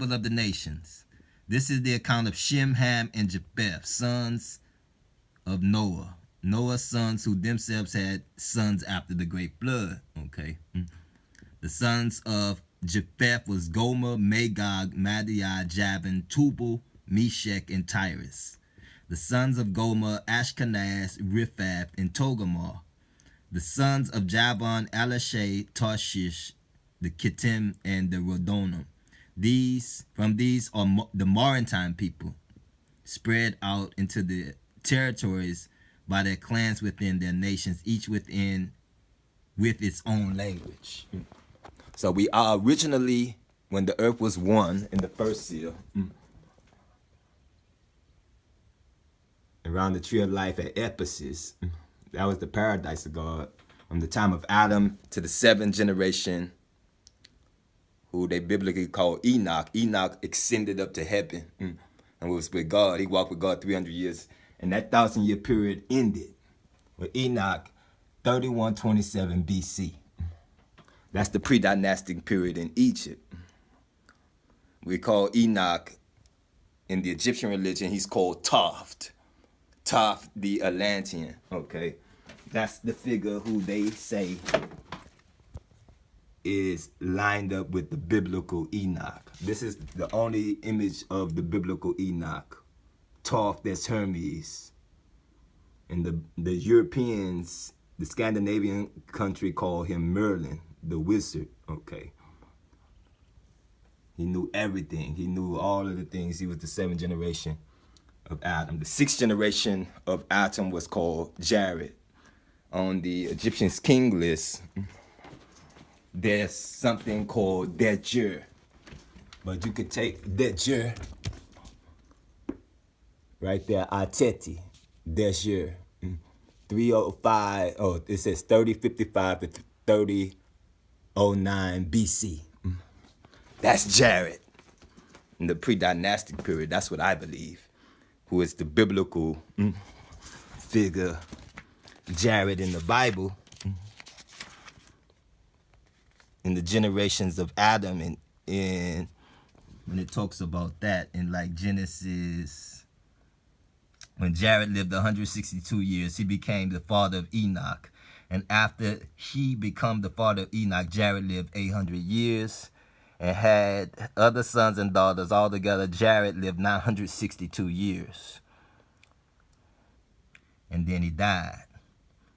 of the nations. This is the account of Shem, Ham, and Japheth, sons of Noah. Noah's sons who themselves had sons after the great flood. Okay. The sons of Japheth was Gomer, Magog, Madai, Javan, Tubal, Meshach, and Tyrus. The sons of Gomer, Ashkenaz, Riphath, and Togarmah. The sons of Javan, Elishah, Tarshish, the Kittim, and the Rodonim. From these are the Maritime people, spread out into the territories by their clans within their nations, each with its own language. So we are originally, when the earth was one in the first seal, around the tree of life at Ephesus. That was the paradise of God. From the time of Adam to the seventh generation, who they biblically call Enoch. Enoch ascended up to heaven and was with God. He walked with God 300 years. And that 1,000-year period ended with Enoch 3127 BC. That's the pre-dynastic period in Egypt. We call Enoch, in the Egyptian religion, he's called Thoth. Thoth the Atlantean, okay? That's the figure who they say is lined up with the biblical Enoch. This is the only image of the biblical Enoch. Thoth, that's Hermes. And the Europeans, the Scandinavian country, call him Merlin, the wizard, okay? He knew everything. He knew all of the things. He was the seventh generation of Adam. The sixth generation of Adam was called Jared. On the Egyptian's king list, there's something called Dejur. But you could take Dejur, right there, Ateti, Dejur. 305, it says 3055 to 3009 BC. That's Jared. In the pre-dynastic period, that's what I believe, who is the biblical figure, Jared in the Bible, in the generations of Adam, and when it talks about that in like Genesis, when Jared lived 162 years, he became the father of Enoch. And after he became the father of Enoch, Jared lived 800 years and had other sons and daughters. Altogether, Jared lived 962 years. And then he died.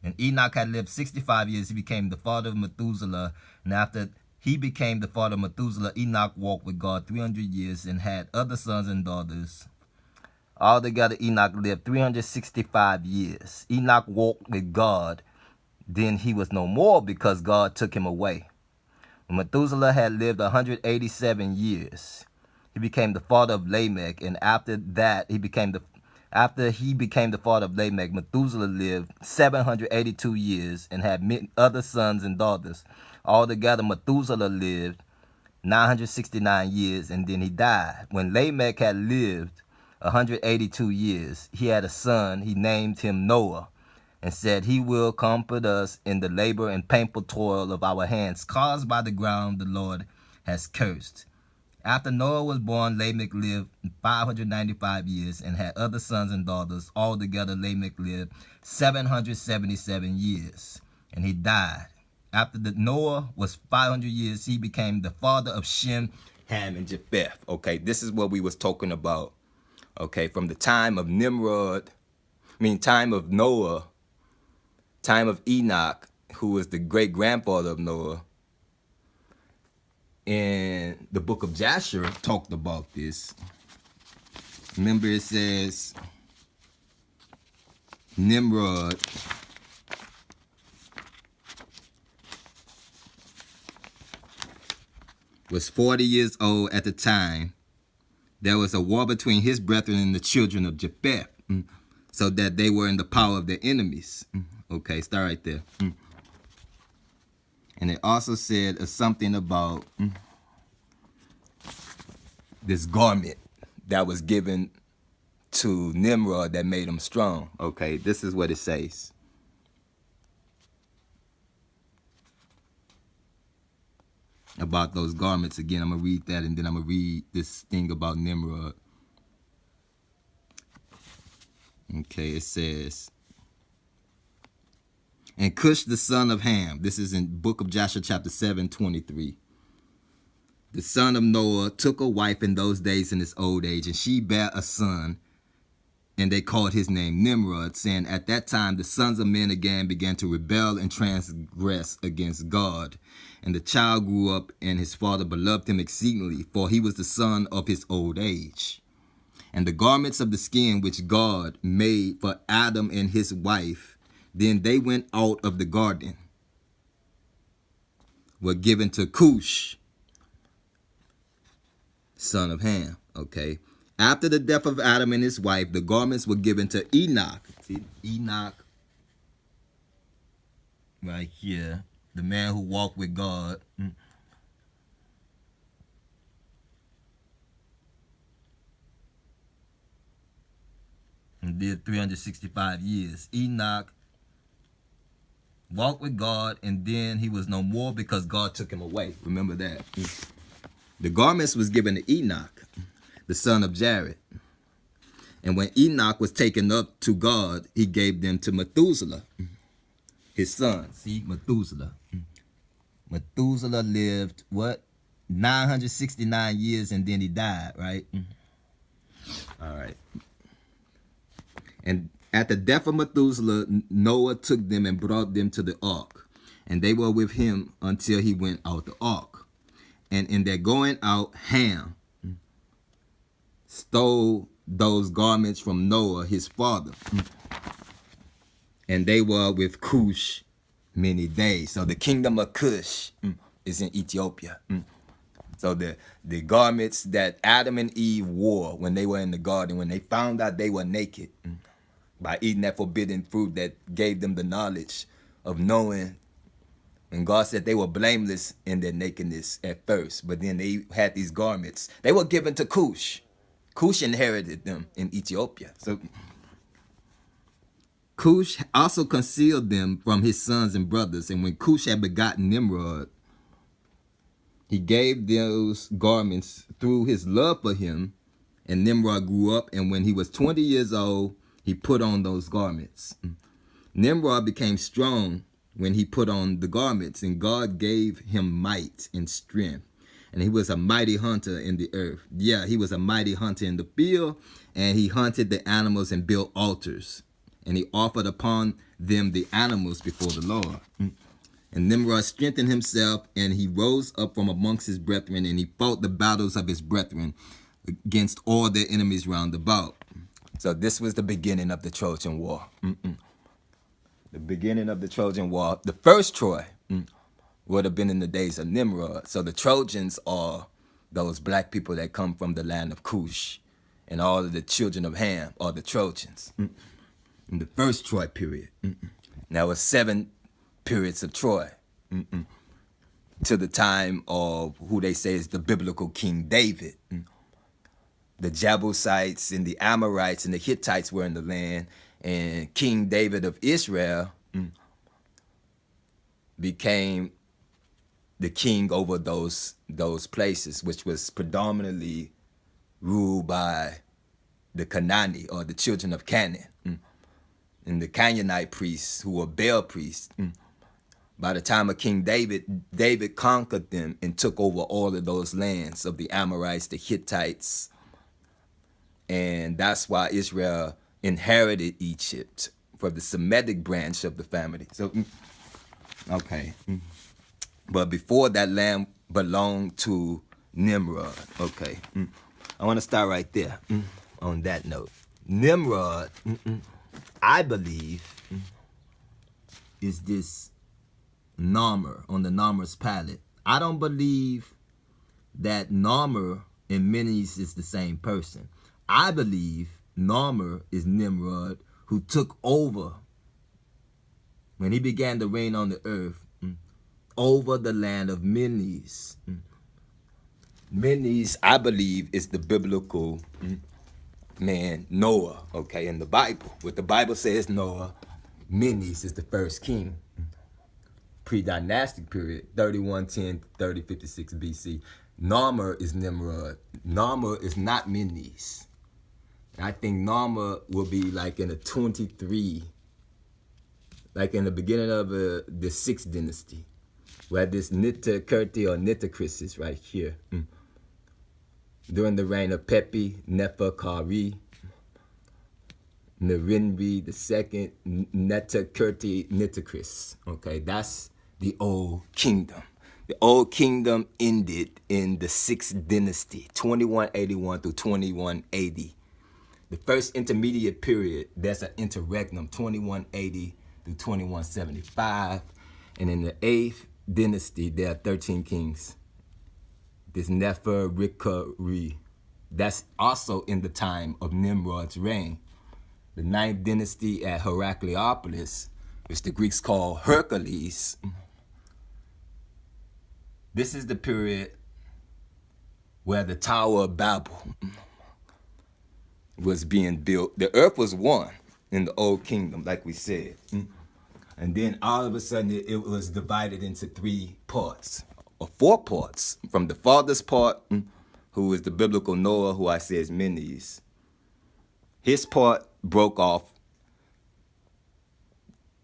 And Enoch had lived 65 years. He became the father of Methuselah. And after he became the father of Methuselah, Enoch walked with God 300 years and had other sons and daughters. Altogether, Enoch lived 365 years. Enoch walked with God. Then he was no more because God took him away. When Methuselah had lived 187 years, he became the father of Lamech. And after he became the father of Lamech, Methuselah lived 782 years and had many other sons and daughters. Altogether, Methuselah lived 969 years, and then he died. When Lamech had lived 182 years, he had a son. He named him Noah, and said, "He will comfort us in the labor and painful toil of our hands, caused by the ground the Lord has cursed." After Noah was born, Lamech lived 595 years and had other sons and daughters. Altogether, Lamech lived 777 years, and he died. After Noah was 500 years, he became the father of Shem, Ham, and Japheth. Okay, this is what we was talking about. Okay, from the time of time of Noah, time of Enoch, who was the great-grandfather of Noah. And the book of Jasher talked about this. Remember, it says Nimrod was 40 years old at the time. There was a war between his brethren and the children of Japheth, so that they were in the power of their enemies. Okay, start right there. And it also said something about this garment that was given to Nimrod that made him strong. Okay, this is what it says. about those garments again. I'm going to read that, and then I'm going to read this thing about Nimrod. Okay, it says, and Cush the son of Ham, this is in book of Joshua chapter 7:23. The son of Noah took a wife in those days in his old age, and she bare a son, and they called his name Nimrod, saying, at that time the sons of men again began to rebel and transgress against God. And the child grew up, and his father beloved him exceedingly, for he was the son of his old age. And the garments of the skin which God made for Adam and his wife, then they went out of the garden, were given to Cush, son of Ham. Okay. After the death of Adam and his wife, the garments were given to Enoch. See, Enoch, right here, the man who walked with God. And did 365 years. Enoch walked with God, and then he was no more because God took him away. Remember that. The garments was given to Enoch, the son of Jared. And when Enoch was taken up to God, he gave them to Methuselah, his son. See, Methuselah. Methuselah lived, what? 969 years, and then he died, right? All right. And at the death of Methuselah, Noah took them and brought them to the ark. And they were with him until he went out the ark. And in their going out, Ham stole those garments from Noah, his father. And they were with Cush many days. So the kingdom of Cush is in Ethiopia. So the garments that Adam and Eve wore when they were in the garden, when they found out they were naked, by eating that forbidden fruit that gave them the knowledge of knowing. And God said they were blameless in their nakedness at first, but then they had these garments. They were given to Cush. Cush inherited them in Ethiopia. So Cush also concealed them from his sons and brothers. And when Cush had begotten Nimrod, he gave those garments through his love for him. And Nimrod grew up, and when he was 20 years old, he put on those garments. Nimrod became strong when he put on the garments, and God gave him might and strength. And he was a mighty hunter in the earth. Yeah, he was a mighty hunter in the field, and he hunted the animals and built altars. And he offered upon them the animals before the Lord. And Nimrod strengthened himself, and he rose up from amongst his brethren, and he fought the battles of his brethren against all their enemies round about. So this was the beginning of the Trojan War. The beginning of the Trojan War. The first Troy would have been in the days of Nimrod. So the Trojans are those black people that come from the land of Cush. And all of the children of Ham are the Trojans. In the first Troy period. Now it was 7 periods of Troy. To the time of who they say is the biblical King David. The Jebusites and the Amorites and the Hittites were in the land, and King David of Israel became the king over those places, which was predominantly ruled by the Canaanite, or the children of Canaan, and the Canaanite priests, who were Baal priests. By the time of King David, David conquered them and took over all of those lands of the Amorites, the Hittites. And that's why Israel inherited Egypt for the Semitic branch of the family. So, okay. But before that land belonged to Nimrod. Okay. I want to start right there on that note. Nimrod, I believe, is this Narmer on the Narmer's palette. I don't believe that Narmer and Menes is the same person. I believe Narmer is Nimrod, who took over when he began to reign on the earth over the land of Menes. Menes, I believe, is the biblical man Noah, okay, in the Bible. What the Bible says Noah, Menes is the first king. pre-dynastic period, 3110 to 3056 BC. Narmer is Nimrod. Narmer is not Mendes. I think Narmer will be like in the 23, like in the beginning of the 6th dynasty, where this Nitocrates or Nitocris is right here. During the reign of Pepi, Neferkari, Narinri II, Nitocrates, Nitocris. Okay, that's the Old Kingdom. The Old Kingdom ended in the 6th dynasty, 2181 through 2180. The first intermediate period, there's an interregnum, 2180 through 2175. And in the 8th dynasty, there are 13 kings. This Neferkari, that's also in the time of Nimrod's reign. The 9th dynasty at Heracleopolis, which the Greeks call Hercules. This is the period where the Tower of Babel was being built. The earth was one in the Old Kingdom, like we said. And then all of a sudden it was divided into 3 parts, or 4 parts. From the farthest part, who is the biblical Noah, who I say is Mendes. His part broke off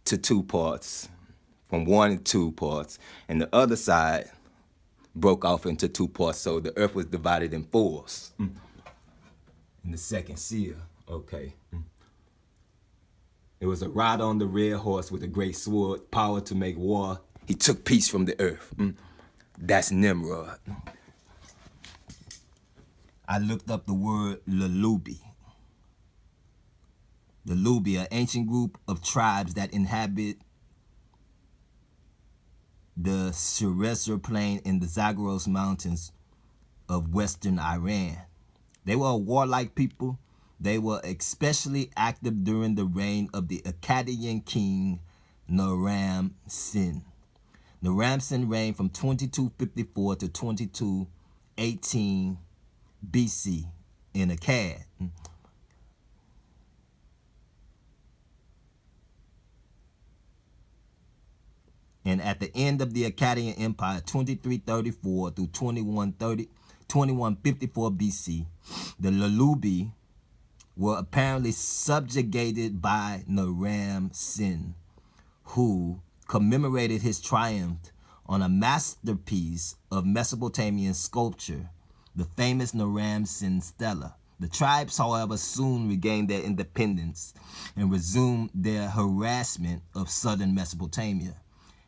to 2 parts, from 1 and 2 parts. And the other side broke off into 2 parts, so the earth was divided in 4s. In the second seal, okay. It was a rider on the red horse with a great sword, power to make war. He took peace from the earth. That's Nimrod. I looked up the word Lalubi. The Lubi, an ancient group of tribes that inhabit the Shiraz Plain in the Zagros Mountains of western Iran. They were a warlike people. They were especially active during the reign of the Akkadian king Naram-Sin. Naram-Sin reigned from 2254 to 2218 BC in Akkad. And at the end of the Akkadian Empire, 2334 through 2154 BC, the Lalubi were apparently subjugated by Naram-Sin, who commemorated his triumph on a masterpiece of Mesopotamian sculpture, the famous Naram-Sin stela. The tribes, however, soon regained their independence and resumed their harassment of southern Mesopotamia,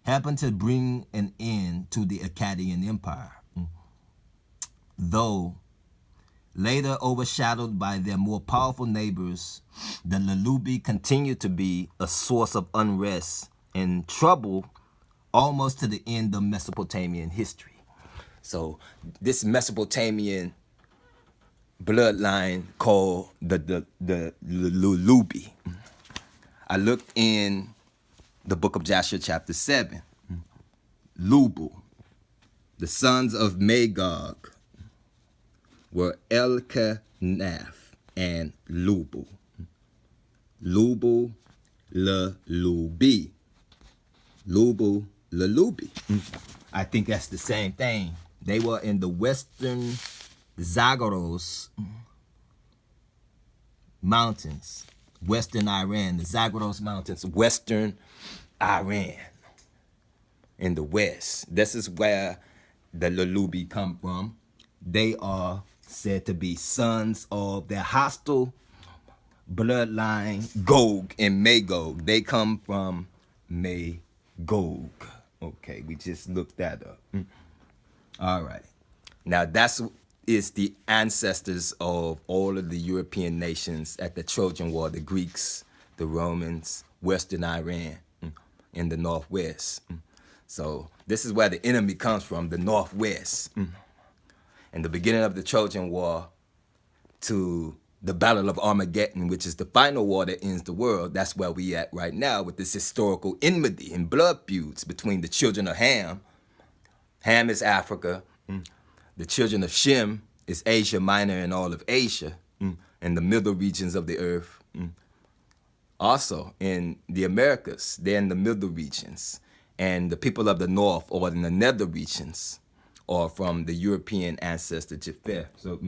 happened to bring an end to the Akkadian Empire. Though later overshadowed by their more powerful neighbors, the Lalubi continued to be a source of unrest and trouble almost to the end of Mesopotamian history. So this Mesopotamian bloodline called the Lalubi. I looked in the book of Joshua chapter 7. Lubu, the sons of Magog, were Elkanah and Lubu. Lubu, Lalubi. Lubu, Lalubi. I think that's the same thing. They were in the western Zagros mountains, western Iran, the Zagros mountains, western Iran, in the west. This is where the Lalubi come from. They are said to be sons of their hostile bloodline, Gog and Magog. They come from Magog. Okay, we just looked that up. All right. Now that is the ancestors of all of the European nations at the Trojan War, the Greeks, the Romans, western Iran, in the northwest. So this is where the enemy comes from, the northwest. And the beginning of the Trojan War to the Battle of Armageddon, which is the final war that ends the world. That's where we at right now with this historical enmity and blood feuds between the children of Ham. Ham is Africa. The children of Shem is Asia Minor and all of Asia and the middle regions of the earth. Also in the Americas, they're in the middle regions. And the people of the north, or in the nether regions, are from the European ancestor Japheth. So